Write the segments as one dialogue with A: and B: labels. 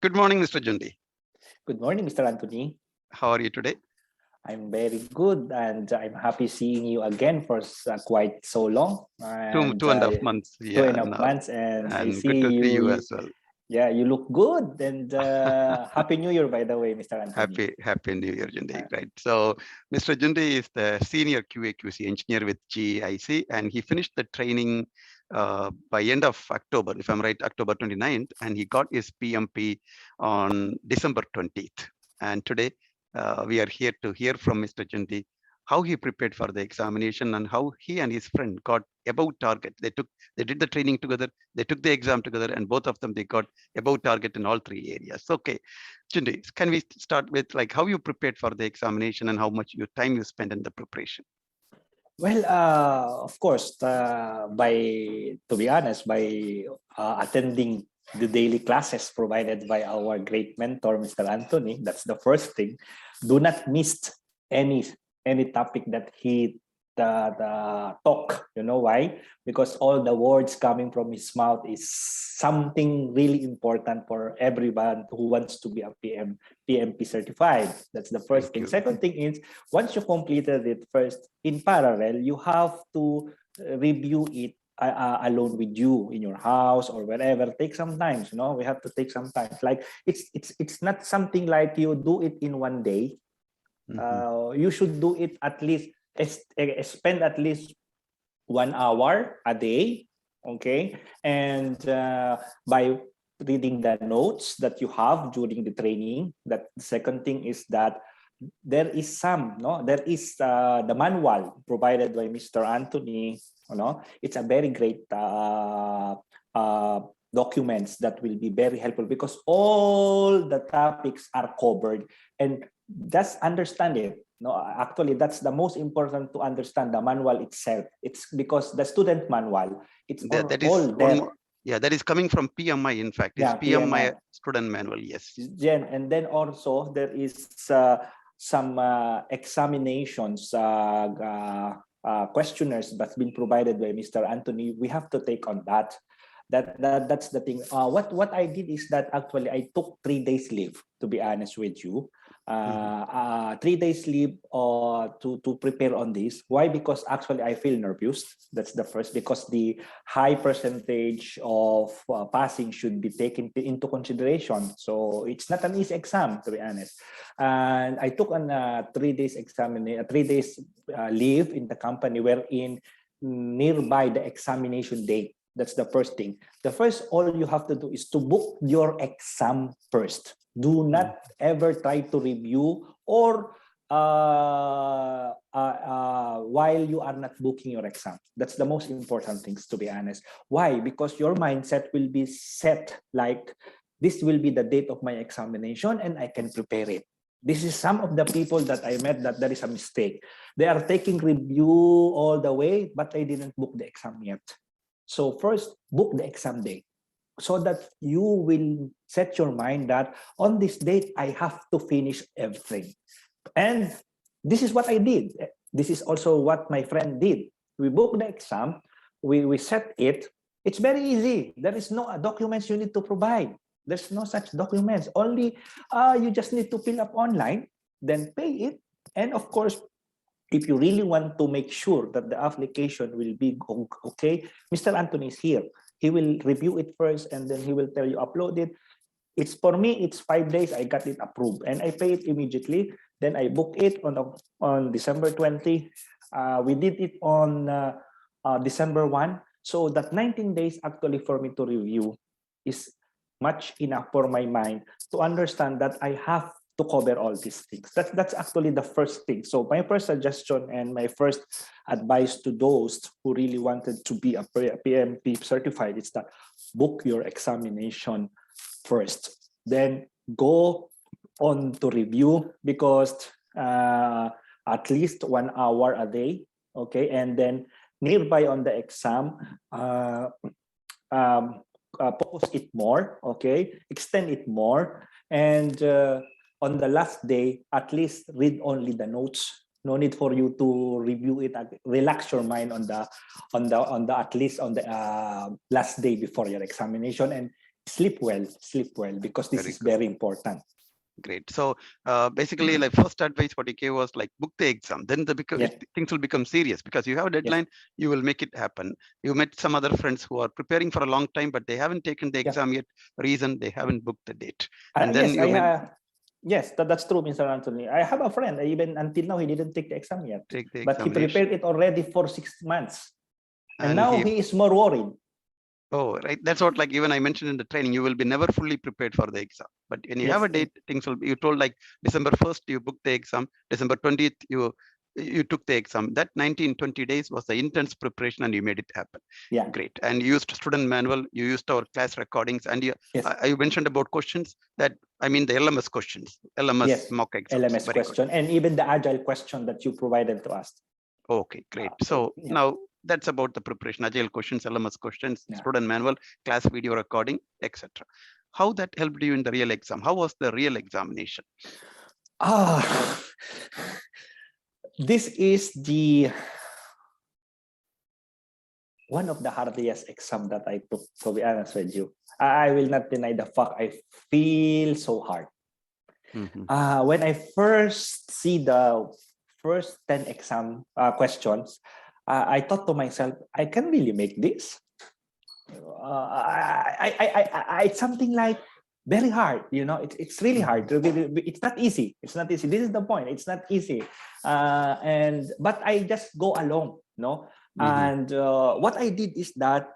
A: Good morning, Mr. Jundee.
B: Good morning, Mr. Anthony.
A: How are you today?
B: I'm very good, and I'm happy seeing you again for quite so long. And,
A: two and a half months.
B: Two
A: Yeah,
B: and a half
A: now.
B: months, and I
A: And good to
B: see
A: see you
B: you.
A: as well.
B: Yeah, you look good, and Happy New Year, by the way, Mr. Anthony.
A: Happy New Year, Jundee. Right. So, Mr. Jundee is the senior QA/QC engineer with GEIC, and he finished the training by end of October, if I'm right, October 29th, and he got his PMP on December 20th. And today we are here to hear from Mr. Jundee how he prepared for the examination and how he and his friend got above target. They did the training together, they took the exam together, and both of them they got above target in all three areas. Okay, Jundee, can we start with like how you prepared for the examination and how much your time you spent in the preparation?
B: Well, of course, to be honest, by attending the daily classes provided by our great mentor, Mr. Anthony, that's the first thing. Do not miss any topic that he talk. You know why? Because all the words coming from his mouth is something really important for everyone who wants to be a PMP certified. That's the first thing. Second thing is, once you completed it first, in parallel, you have to review it alone with you in your house or wherever. Take some time. We have to take some time. Like it's not something like you do it in one day. You should do it at least, spend at least 1 hour a day, okay? And by reading the notes that you have during the training. That the second thing is that there is the manual provided by Mr. Anthony. It's a very great documents that will be very helpful because all the topics are covered, and just understand it. Actually, that's the most important, to understand the manual itself. It's because the student manual, it's all there.
A: That is coming from PMI, in fact. It's PMI student manual, yes.
B: And then also there is some examinations, questionnaires that's been provided by Mr. Anthony. We have to take on that. That's the thing. What I did is that actually I took 3 days leave, to be honest with you. 3 days leave to prepare on this. Why? Because actually I feel nervous. That's the first, because the high percentage of passing should be taken into consideration. So it's not an easy exam, to be honest. And I took on 3 days leave in the company, wherein nearby the examination date. That's the first thing. All you have to do is to book your exam first. Do not ever try to review or while you are not booking your exam. That's the most important things, to be honest. Why? Because your mindset will be set like, this will be the date of my examination and I can prepare it. This is some of the people that I met that there is a mistake. They are taking review all the way, but they didn't book the exam yet. So first, book the exam date, so that you will set your mind that on this date, I have to finish everything. And this is what I did. This is also what my friend did. We booked the exam, we set it. It's very easy. There is no documents you need to provide. There's no such documents. Only you just need to fill up online, then pay it. And of course, if you really want to make sure that the application will be okay, Mr. Anthony is here. He will review it first, and then he will tell you upload it. For me, it's 5 days. I got it approved, and I pay it immediately. Then I book it on December 20. We did it on December 1. So that 19 days actually for me to review is much enough for my mind to understand that I have to cover all these things. That's actually the first thing. So my first suggestion and my first advice to those who really wanted to be a PMP certified is that book your examination first. Then go on to review, because at least 1 hour a day, okay? And then nearby on the exam, focus it more, okay? Extend it more. And on the last day, at least read only the notes. No need for you to review it. Relax your mind on the last day before your examination, and sleep well, because this
A: Very
B: is
A: good.
B: very important.
A: Great. So basically, like first advice what you gave was like book the exam. Then
B: Yes.
A: things will become serious because you have a deadline. You will make it happen. You met some other friends who are preparing for a long time, but they haven't taken the exam yet. Reason they haven't booked the date. And then
B: Yes,
A: you
B: yes, that's true, Mr. Anthony. I have a friend. Even until now, he didn't take the exam yet,
A: take the
B: but he
A: examination.
B: prepared it already for 6 months, and
A: And
B: now he is more worried.
A: Oh, right. That's what, like, even I mentioned in the training, you will be never fully prepared for the exam. But when you have a date, things will be, you told like December 1st, you booked the exam, December 20th, you took the exam. That 19-20 days was the intense preparation and you made it happen.
B: Yeah.
A: Great. And you used student manual, you used our class recordings, and you mentioned about questions that, I mean, the LMS questions, LMS mock exams.
B: LMS
A: Very
B: question,
A: good.
B: and even the agile question that you provided to us.
A: Okay, great. So now that's about the preparation, agile questions, LMS questions, student manual, class video recording, etc. How that helped you in the real exam? How was the real examination?
B: This is one of the hardest exam that I took, to be honest with you. I will not deny the fact I feel so hard. When I first see the first 10 exam questions, I thought to myself, I can really make this. It's something like very hard, it's really hard. It's not easy. It's not easy. This is the point. It's not easy. But I just go along, and what I did is that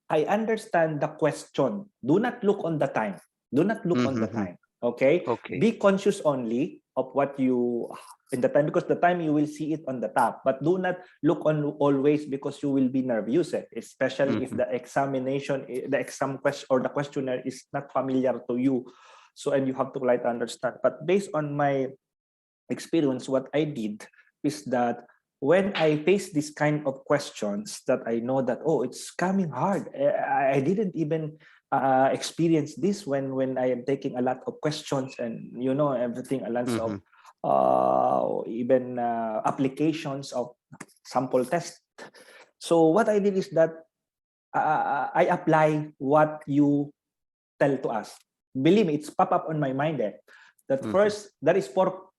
B: I understand the question. Do not look on the time. Do not look on the time. Okay? Be conscious only of what you in the time, because the time you will see it on the top, but do not look on always, because you will be nervous, especially if the examination, the exam question or the questionnaire is not familiar to you. So, and you have to like understand. But based on my experience, what I did is that when I face this kind of questions that I know that, oh, it's coming hard. I didn't even experience this when I am taking a lot of questions and everything, a lot of even applications of sample test. So what I did is that I apply what you tell to us. Believe me, it's pop up on my mind that first there is four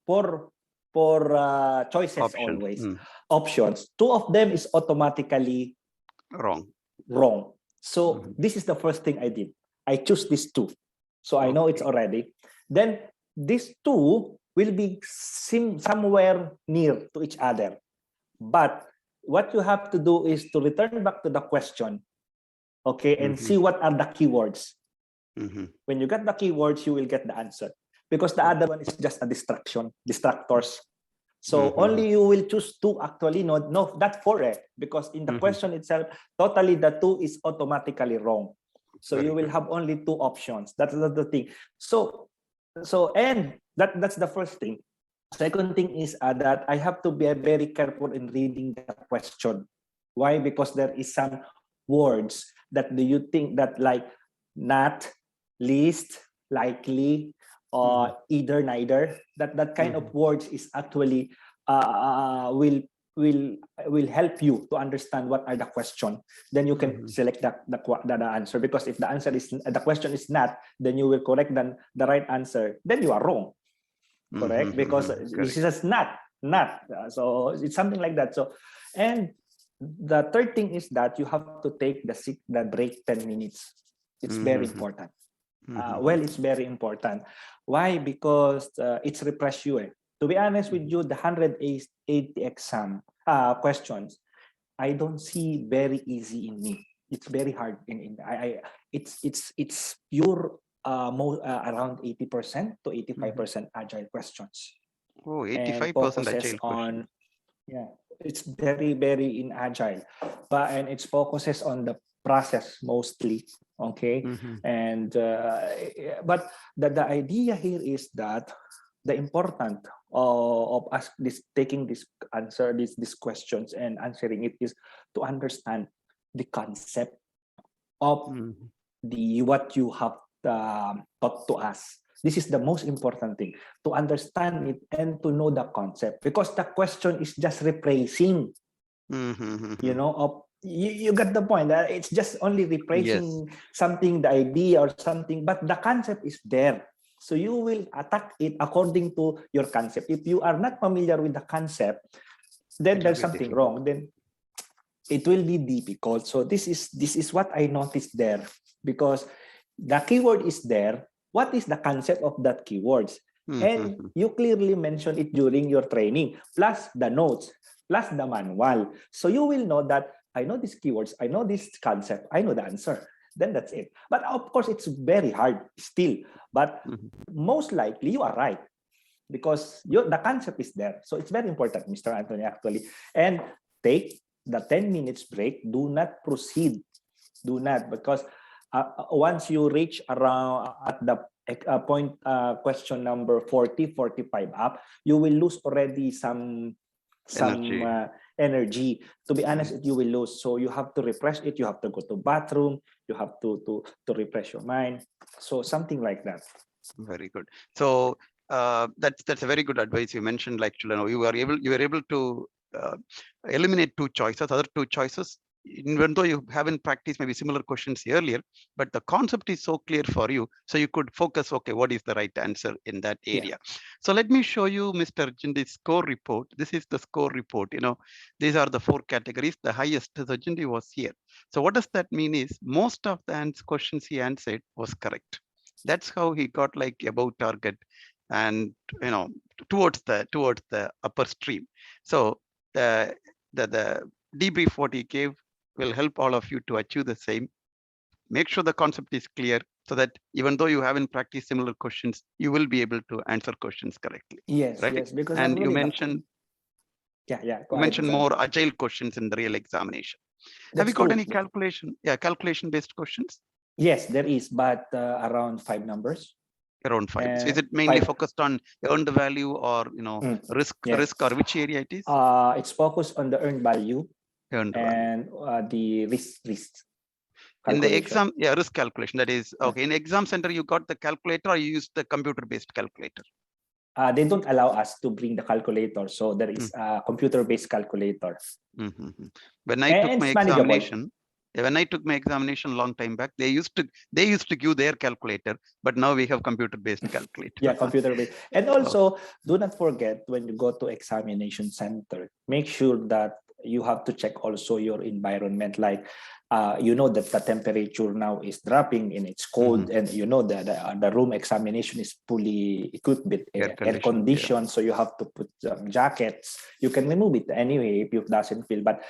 B: choices always. Options. Two of them is automatically wrong. So this is the first thing I did. I choose these two. So I know it's already. Then these two will be somewhere near to each other. But what you have to do is to return back to the question, and see what are the keywords. When you get the keywords, you will get the answer. Because the other one is just a distractors. So only you will choose two actually, no, not four, because in the question itself, totally the two is automatically wrong. So you will have only two options. That's the thing. So and that's the first thing. Second thing is that I have to be very careful in reading the question. Why? Because there is some words that do you think that like not, least, likely, or either, neither. That kind of words is actually will help you to understand what are the question. Then you can select the answer, because if the answer is the question is not, then you will correct the right answer. Then you are wrong. Correct, because this is not. So it's something like that. So, and the third thing is that you have to take the break 10 minutes. It's very important. Well, it's very important. Why? Because it's refresh you. To be honest with you, the 180 exam questions, I don't see very easy in me. It's very hard it's pure around 80% to 85% agile questions.
A: Oh, 85% agile
B: on, it's very, very in agile, and it focuses on the process mostly. And but the idea here is that the important of us taking these questions and answering it is to understand the concept of what you have taught to us. This is the most important thing, to understand it and to know the concept, because the question is just replacing of you got the point. It's just only
A: Yes.
B: rephrasing something, the idea or something, but the concept is there. So you will attack it according to your concept. If you are not familiar with the concept, then
A: It will
B: there's
A: be
B: something
A: difficult.
B: wrong. Then it will be difficult. So this is what I noticed there, because the keyword is there. What is the concept of that keywords? And
A: Mhm.
B: you clearly mention it during your training, plus the notes, plus the manual. So you will know that I know these keywords, I know this concept, I know the answer. Then that's it. But of course, it's very hard still. But
A: Mhm.
B: most likely you are right, because the concept is there. So it's very important, Mr. Anthony, actually. And take the 10 minutes break. Do not proceed. Do not, because once you reach around at the point question number 40, 45 up, you will lose already some
A: Energy.
B: energy. To be
A: Yeah.
B: honest, you will lose. So you have to refresh it. You have to go to bathroom. You have to refresh your mind. So something like that.
A: Very good. So that's a very good advice you mentioned. Like, you were able to eliminate two choices, other two choices, even though you haven't practiced maybe similar questions earlier, but the concept is so clear for you, so you could focus. Okay, what is the right answer in that
B: Yeah.
A: area? So let me show you Mr. Jundee's score report. This is the score report. These are the four categories. The highest, so Jundee was here. So what does that mean is most of the questions he answered was correct. That's how he got like above target, and you know towards the upper stream. So the the debrief what he gave will help all of you to achieve the same. Make sure the concept is clear, so that even though you haven't practiced similar questions, you will be able to answer questions correctly,
B: Yes,
A: right?
B: yes, because
A: And you
B: normally
A: mentioned
B: go ahead, Mr.
A: more
B: Anthony.
A: agile questions in the real examination. Have
B: That's
A: you got
B: true.
A: any calculation based questions?
B: Yes, there is, but around 5 numbers
A: Around five. So is
B: and
A: it mainly
B: five.
A: focused on earned value, or
B: Mm,
A: risk,
B: yeah,
A: or which area it is?
B: it's focused on the earned value
A: Earned value.
B: and the risk
A: In the
B: calculation.
A: exam, yeah, risk calculation. That is
B: Yeah.
A: okay. In exam center, you got the calculator, or you use the computer-based calculator.
B: They don't allow us to bring the calculator, so there is a computer-based calculator,
A: Mm-hmm. When I took
B: and
A: my
B: it's manageable.
A: examination, when I took my examination long time back, they used to give their calculator, but now we have computer-based calculator.
B: Yeah, computer-based. And
A: Oh,
B: also, do not forget when you go to examination center, make sure that you have to check also your environment. Like, you know that the temperature now is dropping and it's
A: mhm.
B: cold, and you know that the room examination is fully equipped with
A: Air
B: air
A: conditioned. Yeah.
B: condition. So you have to put jackets. You can remove it anyway if you doesn't feel, but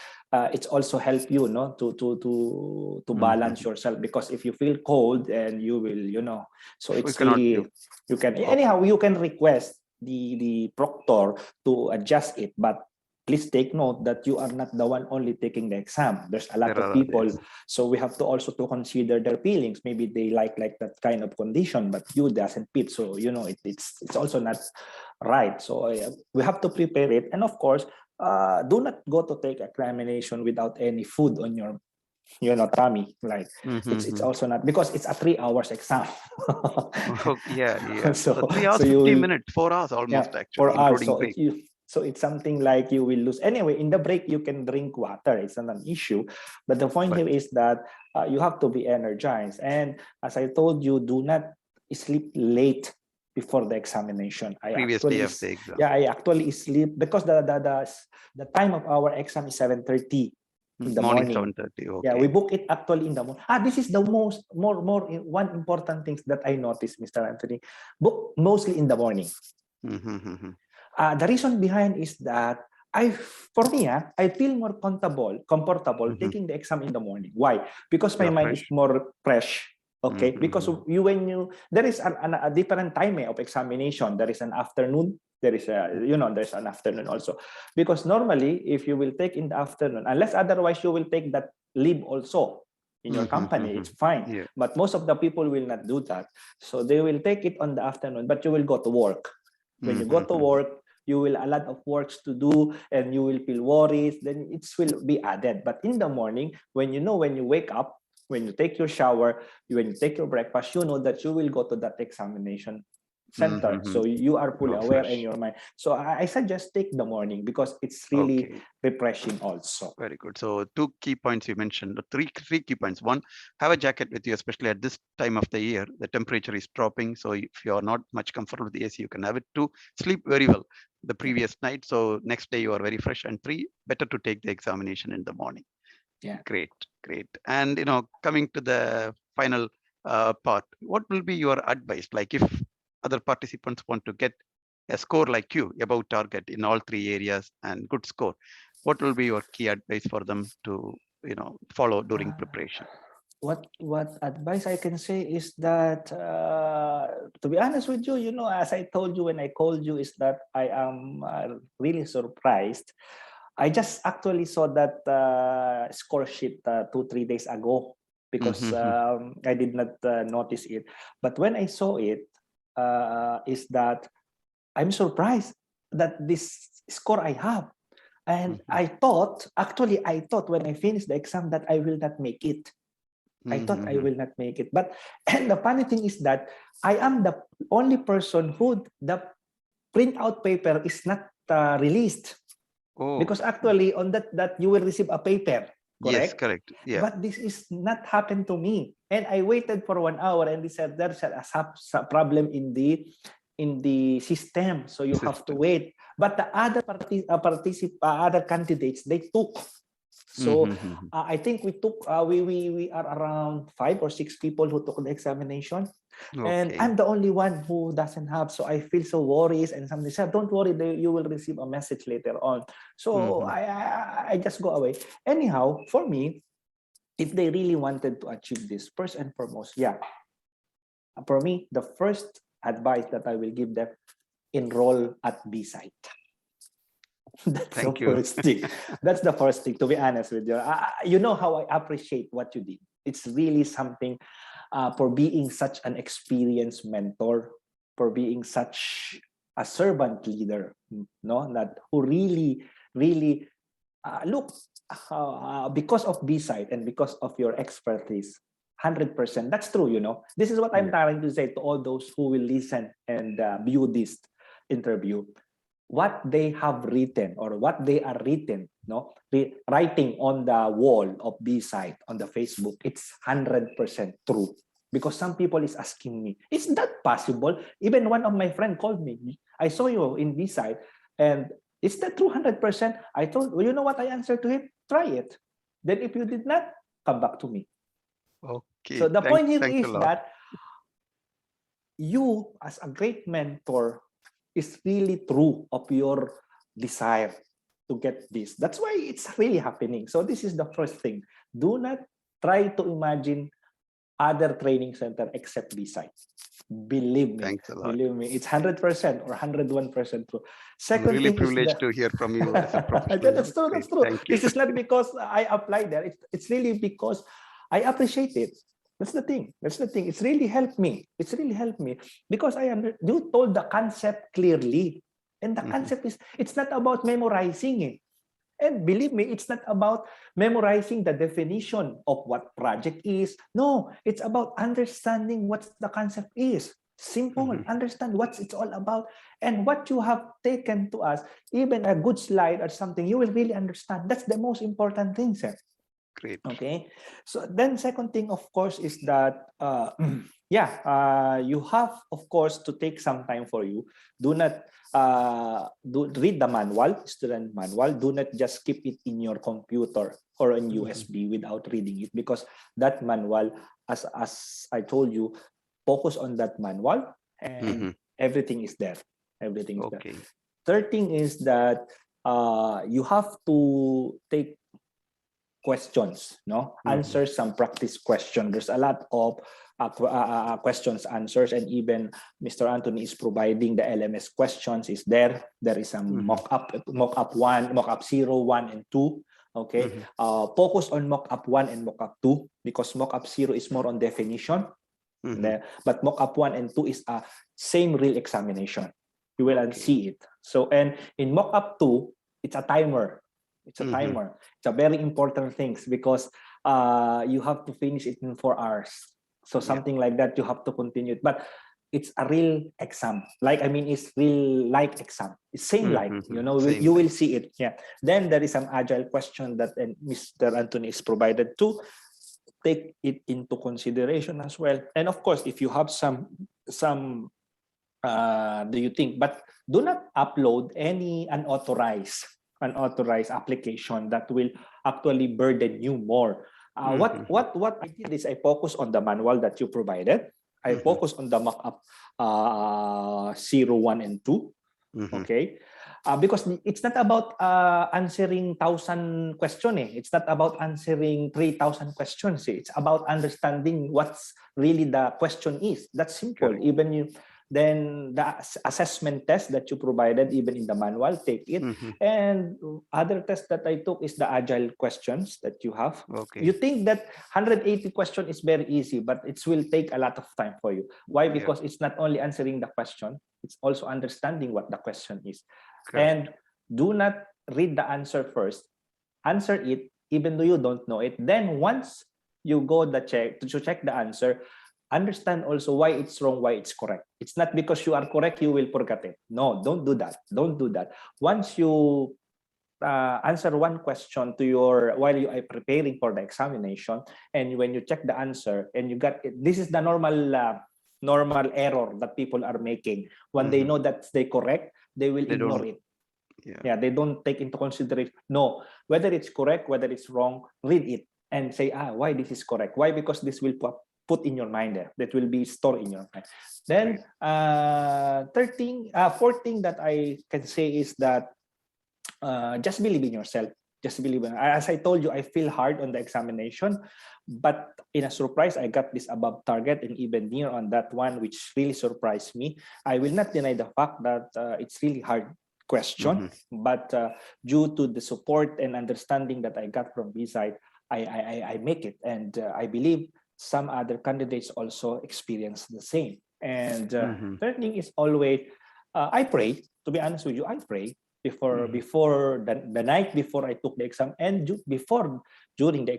B: it's also help you, no, to balance
A: Mhm.
B: yourself, because if you feel cold and you will, so
A: We
B: it's
A: cannot
B: really
A: give.
B: you can
A: Okay.
B: anyhow you can request the proctor to adjust it, but please take note that you are not the one only taking the exam. There's a lot
A: There
B: of
A: are
B: people,
A: others.
B: so we have to also to consider their feelings. Maybe they like that kind of condition, but you doesn't fit. So it's also not right. So we have to prepare it, and of course, do not go to take examination without any food on your tummy. Like it's
A: Mm-hmm.
B: also not, because it's a 3 hours exam.
A: Oh, yeah, yeah. So
B: so
A: 3 hours,
B: you will,
A: 50 minutes, 4 hours
B: yeah,
A: almost actually,
B: for us.
A: including
B: So
A: break.
B: it's something like you will lose anyway. In the break you can drink water, it's not an issue, but the point
A: But
B: here is that you have to be energized. And as I told you, do not sleep late before the examination.
A: previous day of the exam.
B: I actually sleep, because the time of our exam is 7:30 in the
A: Morning
B: morning.
A: 7:30.
B: Yeah, we
A: Okay.
B: book it actually in the morning. This is the one important things that I noticed, Mr. Anthony. Book mostly in the morning.
A: Mm-hmm.
B: The reason behind is that for me, I feel more comfortable
A: Mm-hmm.
B: taking the exam in the morning. Why? Because my
A: You're
B: mind is
A: fresh.
B: more fresh. Okay, because
A: Mm-hmm.
B: there is a different time of examination. There is an afternoon. There's an afternoon also, because normally if you will take in the afternoon, unless otherwise you will take that leave also in your company,
A: Mm-hmm.
B: it's fine.
A: Yeah.
B: But most of the people will not do that, so they will take it on the afternoon. But you will go to work. When you go to
A: Mm-hmm.
B: work, you will a lot of works to do, and you will feel worries. Then it will be added. But in the morning, when you wake up, when you take your shower, when you take your breakfast, you know that you will go to that examination center.
A: Mm-hmm.
B: So you are fully
A: Oh,
B: aware in
A: fresh.
B: your mind. So I suggest take the morning because it's really
A: Okay.
B: refreshing also.
A: Very good. So two key points you mentioned, three key points. One, have a jacket with you, especially at this time of the year. The temperature is dropping, so if you are not much comfortable with the AC, you can have it. Two, sleep very well the
B: Yeah.
A: previous night, so next day you are very fresh. And three, better to take the examination in the morning.
B: Yeah.
A: Great, great. And coming to the final part, what will be your advice? Like if other participants want to get a score like you, above target in all three areas and good score, what will be your key advice for them to follow during
B: Uh,
A: preparation?
B: what advice I can say is that to be honest with you, as I told you when I called you, is that I am really surprised. I just actually saw that score sheet 2-3 days ago because
A: Mm-hmm.
B: I did not notice it. But when I saw it, is that I'm surprised that this score I have. And
A: Mm-hmm.
B: I thought when I finished the exam that I will not make it. I thought I
A: Mm-hmm.
B: will not make it. But and the funny thing is that I am the only person who the printout paper is not released
A: Oh,
B: because actually on that you will receive a paper,
A: yes,
B: correct?
A: correct. Yeah.
B: But this is not happened to me, and I waited for 1 hour, and they said there's a problem in the system, so you have to
A: System.
B: wait. But the other other candidates they took. So
A: Mm-hmm.
B: I think we took we are around 5 or 6 people who took the examination, and
A: Okay.
B: I'm the only one who doesn't have. So I feel so worried, and somebody said, "Don't worry, you will receive a message later on." So
A: Mm-hmm.
B: I just go away. Anyhow, for me, if they really wanted to achieve this, first and foremost, yeah, for me, the first advice that I will give them: enroll at B site. That's the
A: Thank you.
B: first thing. That's the first thing, to be honest with you. You know how I appreciate what you did. It's really something for being such an experienced mentor, for being such a servant leader, no, that who really, really look because of B-side and because of your expertise. 100%. That's true, This is what I'm
A: Yeah.
B: trying to say to all those who will listen and view this interview. What they have written or what they are written, writing on the wall of B-side on the Facebook, it's 100% true. Because some people is asking me, is that possible? Even one of my friend called me. I saw you in B-side, and is that true 100%? I told, well, you know what I answered to him? Try it. Then if you did not, come back to me.
A: Okay.
B: So the
A: Thanks.
B: point here
A: Thanks a
B: is
A: lot.
B: that you, as a great mentor, is really true of your desire to get this. That's why it's really happening. So this is the first thing. Do not try to imagine other training center except B-side.
A: Thanks a lot.
B: Believe me, it's 100% or 101% true.
A: I'm
B: Second
A: really
B: thing is
A: privileged
B: the
A: to hear from you as a
B: that's
A: professional.
B: true.
A: Great.
B: That's true.
A: Thank you.
B: This is not because I applied there. It's really because I appreciate it. That's the thing. That's the thing. It's really helped me. It's really helped me because you told the concept clearly, and the
A: Mhm.
B: concept is it's not about memorizing it. And believe me, it's not about memorizing the definition of what project is. No, it's about understanding what the concept is. Simple.
A: Mhm.
B: Understand what it's all about. And what you have taken to us, even a good slide or something, you will really understand. That's the most important thing, sir.
A: Great.
B: Okay. So then second thing, of course, is that, you have, of course, to take some time for you. Do not read the manual, student manual. Do not just keep it in your computer or on
A: Mhm.
B: USB without reading it, because that manual, as I told you, focus on that manual, and
A: Mhm.
B: everything is there. Everything is there.
A: Okay.
B: Third thing is that you have to take questions,
A: Mhm.
B: answer some practice question. There's a lot of questions, answers, and even Mr. Anthony is providing the LMS questions. Is there is a
A: Mhm.
B: mock-up 1, mock-up 0, 1, and 2. Okay.
A: Mhm.
B: Focus on mock-up 1 and mock-up 2, because mock-up 0 is more on definition.
A: Mhm.
B: But mock-up 1 and 2 is a same real examination. You will
A: Okay.
B: see it. So, and in mock-up 2, it's a timer. It's a
A: Mhm.
B: timer. It's a very important thing, because you have to finish it in 4 hours. So
A: Yeah.
B: something like that, you have to continue it. But it's a real exam. Like, I mean, it's real like exam. It's same like, you know,
A: Same
B: you
A: like.
B: will see it. Yeah. Then there is some agile question that Mr. Anthony is provided to. Take it into consideration as well. And of course, if you have some do you think, but do not upload any unauthorized application that will actually burden you more. What I did is I focus on the manual that you provided. I focus on the mock-up 0, 1, and 2. Okay, because it's not about answering 1,000 questions. It's not about answering 3,000 questions. It's about understanding what's really the question is. That's simple.
A: Correct.
B: Even you, then the assessment test that you provided, even in the manual, take it. And other test that I took is the agile questions that you have.
A: Okay.
B: You think that 180 question is very easy, but it will take a lot of time for you. Why? Because it's not only answering the question, it's also understanding what the question is.
A: Correct.
B: And do not read the answer first. Answer it even though you don't know it. Then once you go to check the answer, understand also why it's wrong, why it's correct. It's not because you are correct, you will forget it. No, don't do that. Don't do that. Once you answer one question to while you are preparing for the examination, and when you check the answer and you got it, this is the normal error that people are making. When they know that they correct, they will ignore it. Yeah, they don't take into consideration. No, whether it's correct, whether it's wrong, read it and say, why this is correct? Why? Because this will put in your mind there. That will be stored in your mind. Then fourth thing that I can say is that just believe in yourself. Just believe in. As I told you, I feel hard on the examination, but in a surprise, I got this above target and even near on that one, which really surprised me. I will not deny the fact that it's really hard question, but due to the support and understanding that I got from B-side, I make it, and I believe some other candidates also experience the same. And third thing is always, I pray. To be honest with you, I pray before the night before I took the exam, and during the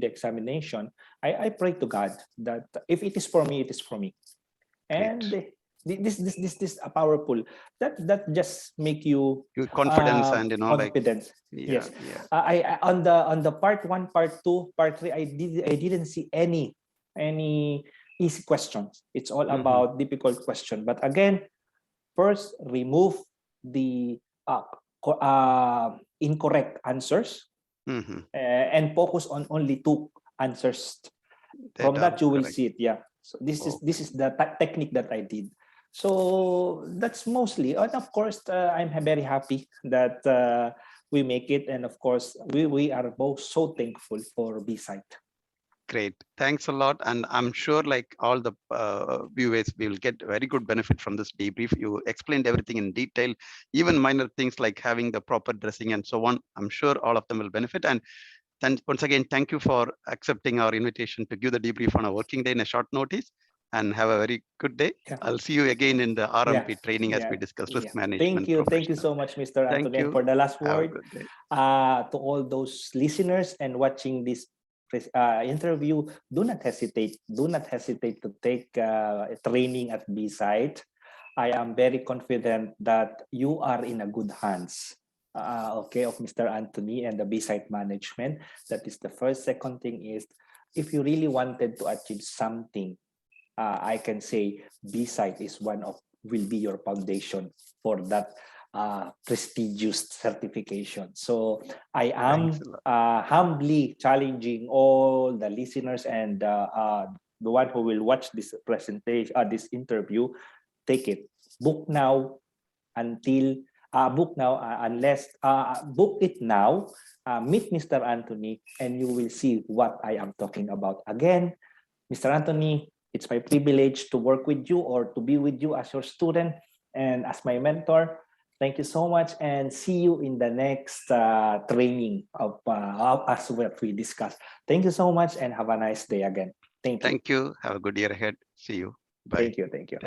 B: examination, I pray to God that if it is for me, it is for me. And this powerful that just make you
A: confidence and
B: confidence. Yes. I on the part 1, part 2, part 3, I didn't see any easy questions. It's all about difficult question. But again, first remove the incorrect answers and focus on only 2 answers. From that you will see it. Yeah. So this is the technique that I did. So that's mostly, and of course, I'm very happy that we make it, and of course, we are both so thankful for B-side.
A: Great, thanks a lot, and I'm sure like all the viewers will get very good benefit from this debrief. You explained everything in detail, even minor things like having the proper dressing and so on. I'm sure all of them will benefit. And then once again, thank you for accepting our invitation to give the debrief on a working day in a short notice. And have a very good day. Yeah. I'll see you again in the RMP training as we discuss risk management.
B: Thank you so much, Mr. Anthony. For the last word, to all those listeners and watching this interview, do not hesitate. Do not hesitate to take training at B-side. I am very confident that you are in a good hands. Of Mr. Anthony and the B-side management. That is the first. Second thing is, if you really wanted to achieve something, I can say B-side is will be your foundation for that prestigious certification. So I am humbly challenging all the listeners and the one who will watch this presentation, this interview. Take it. Book now until unless book it now. Meet Mr. Anthony, and you will see what I am talking about. Again, Mr. Anthony, it's my privilege to work with you or to be with you as your student and as my mentor. Thank you so much, and see you in the next training of us what we discussed. Thank you so much, and have a nice day again. Thank you.
A: Thank you. Have a good year ahead. See you. Bye.
B: Thank you.
A: Thank you.